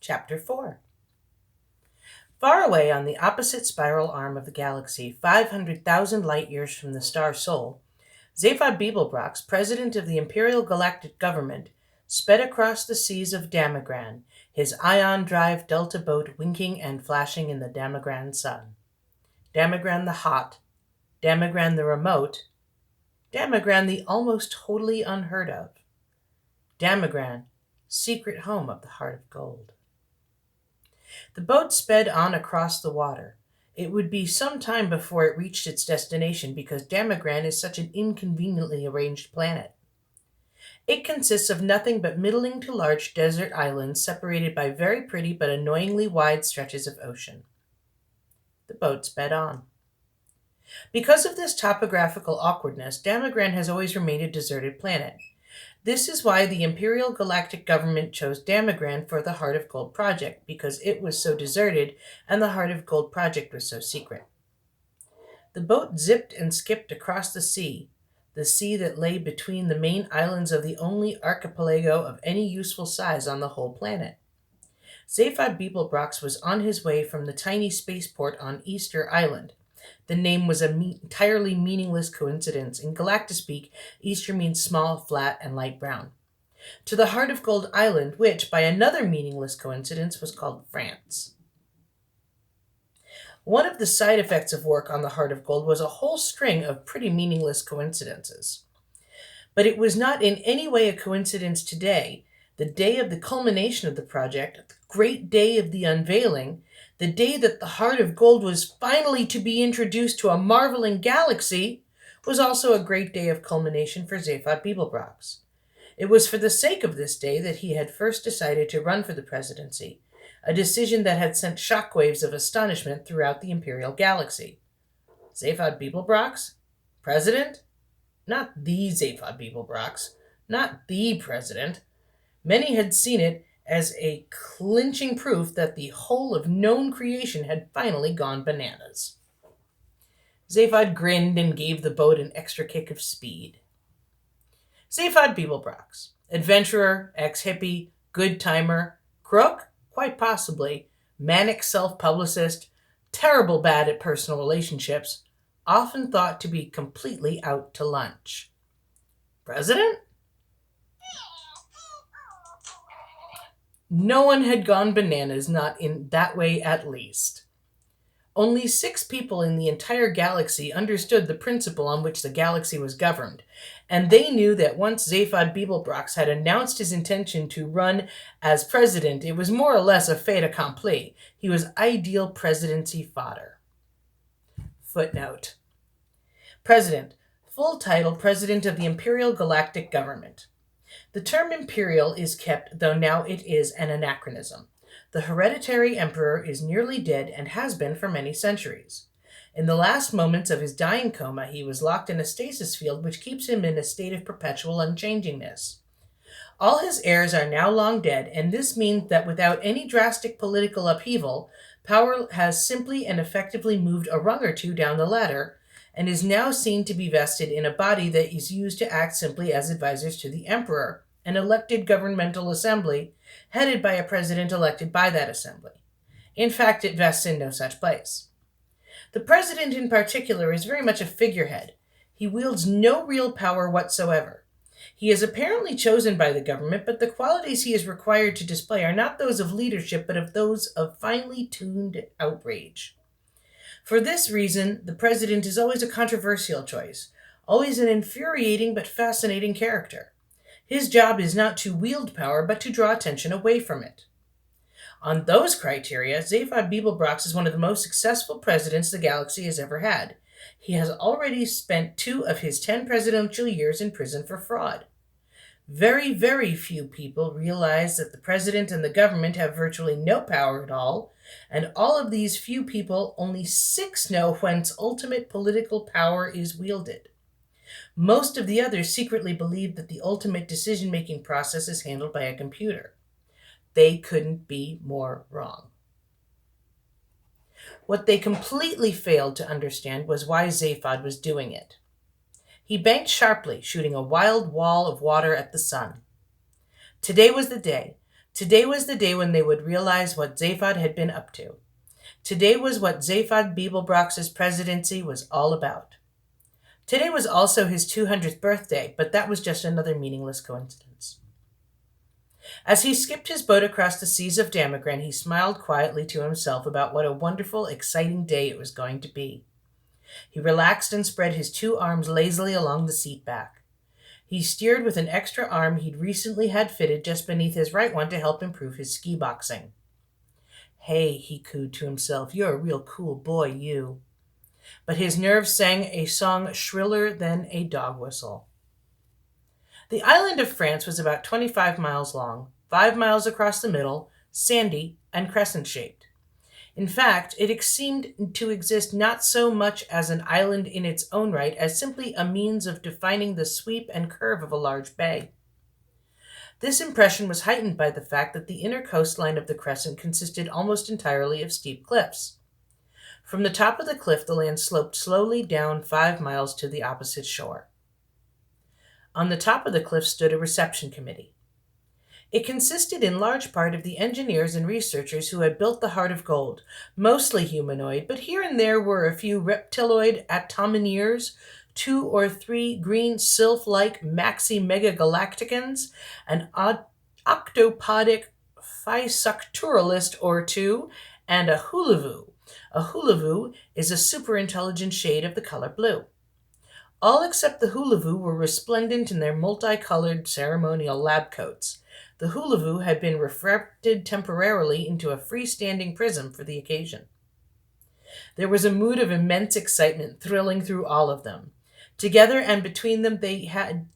Chapter 4. Far away on the opposite spiral arm of the galaxy, 500,000 light-years from the star Sol, Zaphod Beeblebrox, president of the Imperial Galactic Government, sped across the seas of Damagran, his ion-drive delta boat winking and flashing in the Damagran sun. Damagran the hot, Damagran the remote, Damagran the almost totally unheard of. Damagran, secret home of the Heart of Gold. The boat sped on across the water. It would be some time before it reached its destination because Damagran is such an inconveniently arranged planet. It consists of nothing but middling to large desert islands separated by very pretty but annoyingly wide stretches of ocean. The boat sped on. Because of this topographical awkwardness, Damagran has always remained a deserted planet. This is why the Imperial Galactic Government chose Damagran for the Heart of Gold project, because it was so deserted and the Heart of Gold project was so secret. The boat zipped and skipped across the sea that lay between the main islands of the only archipelago of any useful size on the whole planet. Zaphod Beeblebrox was on his way from the tiny spaceport on Easter Island. The name was an entirely meaningless coincidence. In Galactaspeak, Easter means small, flat, and light brown. To the Heart of Gold Island, which, by another meaningless coincidence, was called France. One of the side effects of work on the Heart of Gold was a whole string of pretty meaningless coincidences. But it was not in any way a coincidence today, the day of the culmination of the project, the great day of the unveiling, the day that the Heart of Gold was finally to be introduced to a marveling galaxy, was also a great day of culmination for Zaphod Beeblebrox. It was for the sake of this day that he had first decided to run for the presidency, a decision that had sent shockwaves of astonishment throughout the Imperial Galaxy. Zaphod Beeblebrox? President? Not the Zaphod Beeblebrox. Not the president. Many had seen it as a clinching proof that the whole of known creation had finally gone bananas. Zaphod grinned and gave the boat an extra kick of speed. Zaphod Beeblebrox, adventurer, ex-hippie, good timer, crook? Quite possibly, manic self-publicist, terrible bad at personal relationships, often thought to be completely out to lunch. President? No one had gone bananas, not in that way at least. Only 6 people in the entire galaxy understood the principle on which the galaxy was governed, and they knew that once Zaphod Beeblebrox had announced his intention to run as president, it was more or less a fait accompli. He was ideal presidency fodder. Footnote. President. Full title, President of the Imperial Galactic Government. The term imperial is kept, though now it is an anachronism. The hereditary emperor is nearly dead and has been for many centuries. In the last moments of his dying coma, he was locked in a stasis field which keeps him in a state of perpetual unchangingness. All his heirs are now long dead, and this means that without any drastic political upheaval, power has simply and effectively moved a rung or two down the ladder, and is now seen to be vested in a body that is used to act simply as advisors to the emperor, an elected governmental assembly, headed by a president elected by that assembly. In fact, it vests in no such place. The president in particular is very much a figurehead. He wields no real power whatsoever. He is apparently chosen by the government, but the qualities he is required to display are not those of leadership, but of those of finely tuned outrage. For this reason, the president is always a controversial choice, always an infuriating but fascinating character. His job is not to wield power, but to draw attention away from it. On those criteria, Zaphod Beeblebrox is one of the most successful presidents the galaxy has ever had. He has already spent 2 of his 10 presidential years in prison for fraud. Very, very few people realize that the president and the government have virtually no power at all, and all of these few people, only 6 know whence ultimate political power is wielded. Most of the others secretly believe that the ultimate decision-making process is handled by a computer. They couldn't be more wrong. What they completely failed to understand was why Zaphod was doing it. He banked sharply, shooting a wild wall of water at the sun. Today was the day. Today was the day when they would realize what Zaphod had been up to. Today was what Zaphod Beeblebrox's presidency was all about. Today was also his 200th birthday, but that was just another meaningless coincidence. As he skipped his boat across the seas of Damagran, he smiled quietly to himself about what a wonderful, exciting day it was going to be. He relaxed and spread his two arms lazily along the seat back. He steered with an extra arm he'd recently had fitted just beneath his right one to help improve his ski boxing. Hey, he cooed to himself, you're a real cool boy, you. But his nerves sang a song shriller than a dog whistle. The island of France was about 25 miles long, 5 miles across the middle, sandy, and crescent-shaped. In fact, it seemed to exist not so much as an island in its own right as simply a means of defining the sweep and curve of a large bay. This impression was heightened by the fact that the inner coastline of the crescent consisted almost entirely of steep cliffs. From the top of the cliff, the land sloped slowly down 5 miles to the opposite shore. On the top of the cliff stood a reception committee. It consisted in large part of the engineers and researchers who had built the Heart of Gold, mostly humanoid, but here and there were a few reptiloid atomineers, 2 or 3 green sylph-like maxi-megagalacticans, an octopodic physucturalist or 2, and a hulavu. A hulavu is a superintelligent shade of the color blue. All except the hulavu were resplendent in their multicolored ceremonial lab coats. The hulavu had been refracted temporarily into a freestanding prism for the occasion. There was a mood of immense excitement thrilling through all of them. Together and between them they had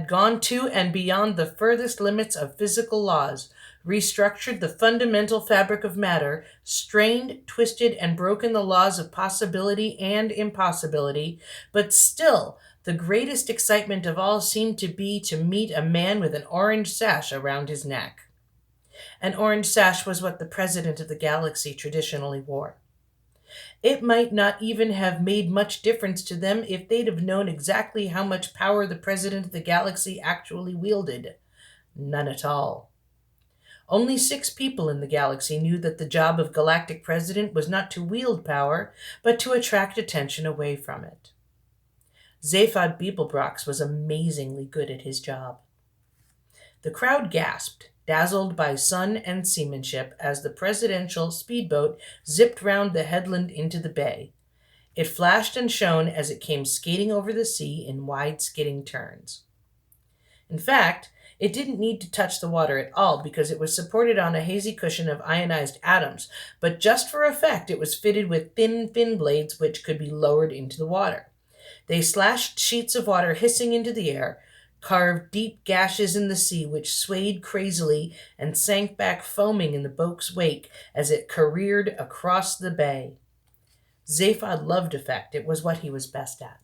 gone to and beyond the furthest limits of physical laws, restructured the fundamental fabric of matter, strained, twisted, and broken the laws of possibility and impossibility, but still, the greatest excitement of all seemed to be to meet a man with an orange sash around his neck. An orange sash was what the president of the galaxy traditionally wore. It might not even have made much difference to them if they'd have known exactly how much power the president of the galaxy actually wielded. None at all. Only 6 people in the galaxy knew that the job of galactic president was not to wield power, but to attract attention away from it. Zaphod Beeblebrox was amazingly good at his job. The crowd gasped, dazzled by sun and seamanship, as the presidential speedboat zipped round the headland into the bay. It flashed and shone as it came skating over the sea in wide skidding turns. In fact, it didn't need to touch the water at all because it was supported on a hazy cushion of ionized atoms, but just for effect it was fitted with thin fin blades which could be lowered into the water. They slashed sheets of water hissing into the air, carved deep gashes in the sea which swayed crazily and sank back foaming in the boat's wake as it careered across the bay. Zaphod loved effect. It was what he was best at.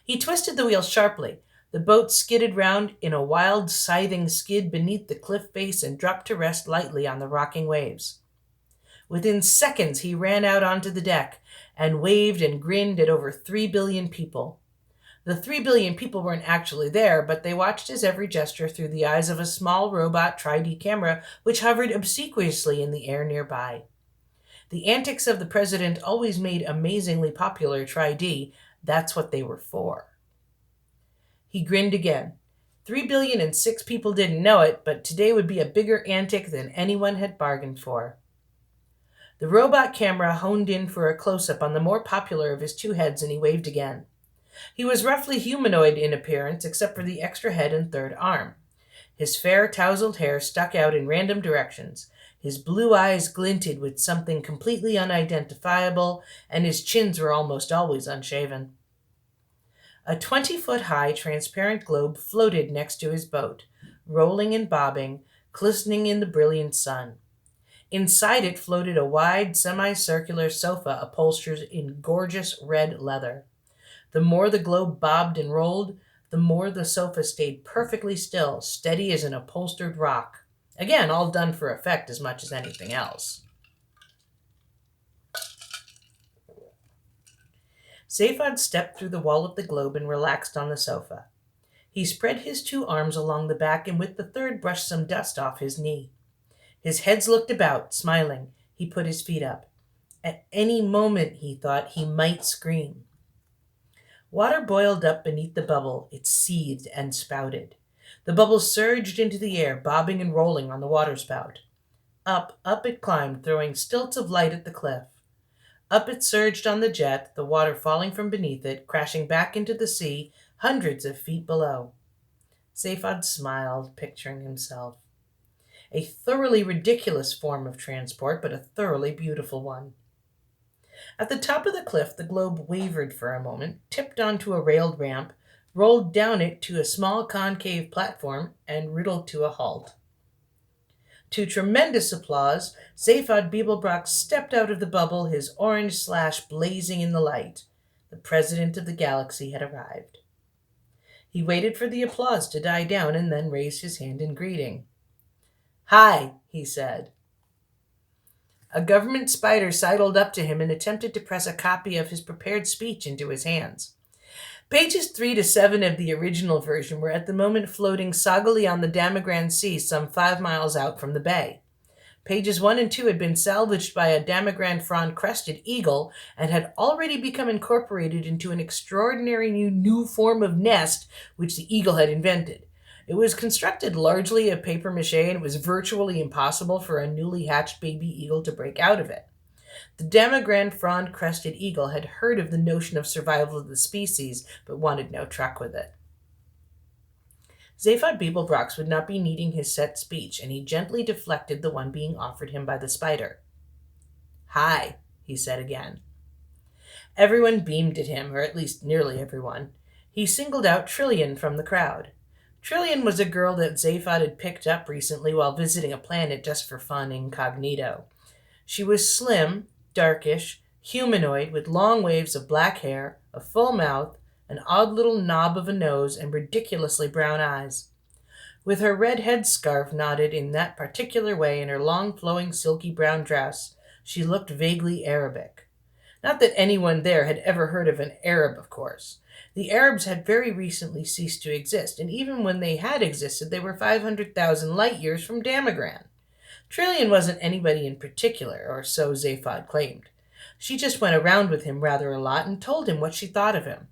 He twisted the wheel sharply. The boat skidded round in a wild, scything skid beneath the cliff face and dropped to rest lightly on the rocking waves. Within seconds, he ran out onto the deck and waved and grinned at over 3 billion people. The 3 billion people weren't actually there, but they watched his every gesture through the eyes of a small robot tri-D camera which hovered obsequiously in the air nearby. The antics of the president always made amazingly popular tri-D. That's what they were for. He grinned again. 3,000,006 people didn't know it, but today would be a bigger antic than anyone had bargained for. The robot camera honed in for a close-up on the more popular of his 2 heads, and he waved again. He was roughly humanoid in appearance, except for the extra head and 3rd arm. His fair, tousled hair stuck out in random directions. His blue eyes glinted with something completely unidentifiable, and his chins were almost always unshaven. A 20-foot-high transparent globe floated next to his boat, rolling and bobbing, glistening in the brilliant sun. Inside it floated a wide, semicircular sofa upholstered in gorgeous red leather. The more the globe bobbed and rolled, the more the sofa stayed perfectly still, steady as an upholstered rock. Again, all done for effect as much as anything else. Zaphod stepped through the wall of the globe and relaxed on the sofa. He spread his 2 arms along the back and with the third brushed some dust off his knee. His head looked about, smiling. He put his feet up. At any moment, he thought, he might scream. Water boiled up beneath the bubble. It seethed and spouted. The bubble surged into the air, bobbing and rolling on the waterspout. Up, up it climbed, throwing stilts of light at the cliff. Up it surged on the jet, the water falling from beneath it, crashing back into the sea, hundreds of feet below. Zaphod smiled, picturing himself. A thoroughly ridiculous form of transport, but a thoroughly beautiful one. At the top of the cliff, the globe wavered for a moment, tipped onto a railed ramp, rolled down it to a small concave platform, and riddled to a halt. To tremendous applause, Zaphod Beeblebrox stepped out of the bubble, his orange slash blazing in the light. The president of the galaxy had arrived. He waited for the applause to die down and then raised his hand in greeting. "Hi," he said. A government spider sidled up to him and attempted to press a copy of his prepared speech into his hands. Pages 3 to 7 of the original version were at the moment floating soggily on the Damigran Sea some 5 miles out from the bay. Pages 1 and 2 had been salvaged by a Damigran frond-crested eagle and had already become incorporated into an extraordinary new form of nest which the eagle had invented. It was constructed largely of papier-mâché, and it was virtually impossible for a newly hatched baby eagle to break out of it. The Damigran frond-crested eagle had heard of the notion of survival of the species, but wanted no truck with it. Zaphod Beeblebrox would not be needing his set speech, and he gently deflected the one being offered him by the spider. "Hi," he said again. Everyone beamed at him, or at least nearly everyone. He singled out Trillian from the crowd. Trillian was a girl that Zaphod had picked up recently while visiting a planet just for fun incognito. She was slim, darkish, humanoid, with long waves of black hair, a full mouth, an odd little knob of a nose, and ridiculously brown eyes. With her red headscarf knotted in that particular way and her long flowing silky brown dress, she looked vaguely Arabic. Not that anyone there had ever heard of an Arab, of course. The Arabs had very recently ceased to exist, and even when they had existed, they were 500,000 light years from Damigran. Trillian wasn't anybody in particular, or so Zaphod claimed. She just went around with him rather a lot and told him what she thought of him.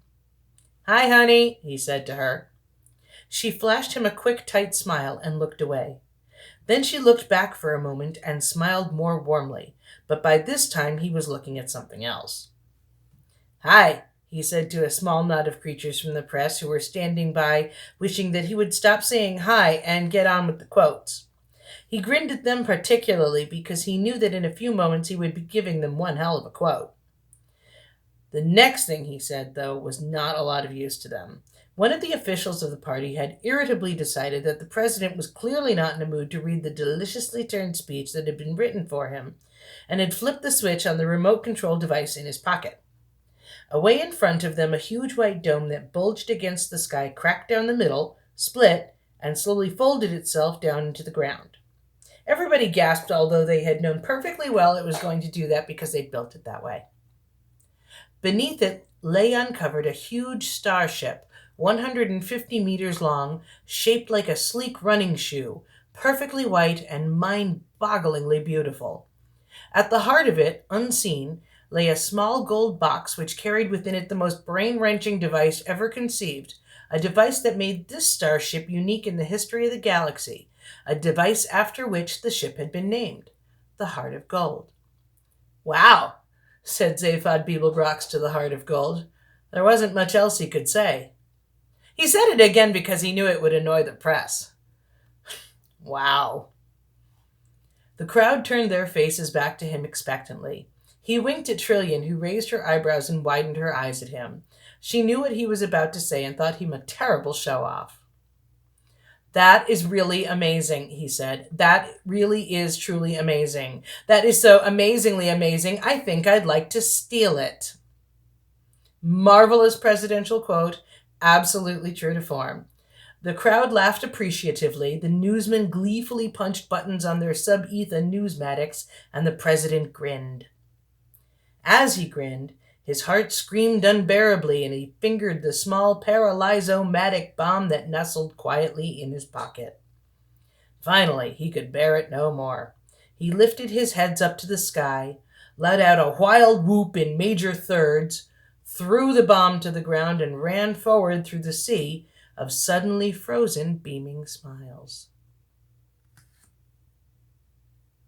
"Hi, honey," he said to her. She flashed him a quick, tight smile and looked away. Then she looked back for a moment and smiled more warmly, but by this time he was looking at something else. "Hi," he said to a small knot of creatures from the press who were standing by, wishing that he would stop saying hi and get on with the quotes. He grinned at them particularly because he knew that in a few moments he would be giving them one hell of a quote. The next thing he said, though, was not a lot of use to them. One of the officials of the party had irritably decided that the president was clearly not in a mood to read the deliciously turned speech that had been written for him, and had flipped the switch on the remote control device in his pocket. Away in front of them, a huge white dome that bulged against the sky cracked down the middle, split, and slowly folded itself down into the ground. Everybody gasped, although they had known perfectly well it was going to do that because they'd built it that way. Beneath it lay uncovered a huge starship, 150 meters long, shaped like a sleek running shoe, perfectly white and mind-bogglingly beautiful. At the heart of it, unseen, lay a small gold box which carried within it the most brain-wrenching device ever conceived, a device that made this starship unique in the history of the galaxy, a device after which the ship had been named, the Heart of Gold. "Wow," said Zaphod Beeblebrox to the Heart of Gold. There wasn't much else he could say. He said it again because he knew it would annoy the press. Wow. The crowd turned their faces back to him expectantly. He winked at Trillian, who raised her eyebrows and widened her eyes at him. She knew what he was about to say and thought him a terrible show-off. "That is really amazing," he said. "That really is truly amazing. That is so amazingly amazing, I think I'd like to steal it." Marvelous presidential quote, absolutely true to form. The crowd laughed appreciatively, the newsmen gleefully punched buttons on their sub-etha newsmatics, and the president grinned. As he grinned, His heart screamed unbearably, and he fingered the small paralyzomatic bomb that nestled quietly in his pocket. Finally, he could bear it no more. He lifted his heads up to the sky, let out a wild whoop in major thirds, threw the bomb to the ground, and ran forward through the sea of suddenly frozen, beaming smiles.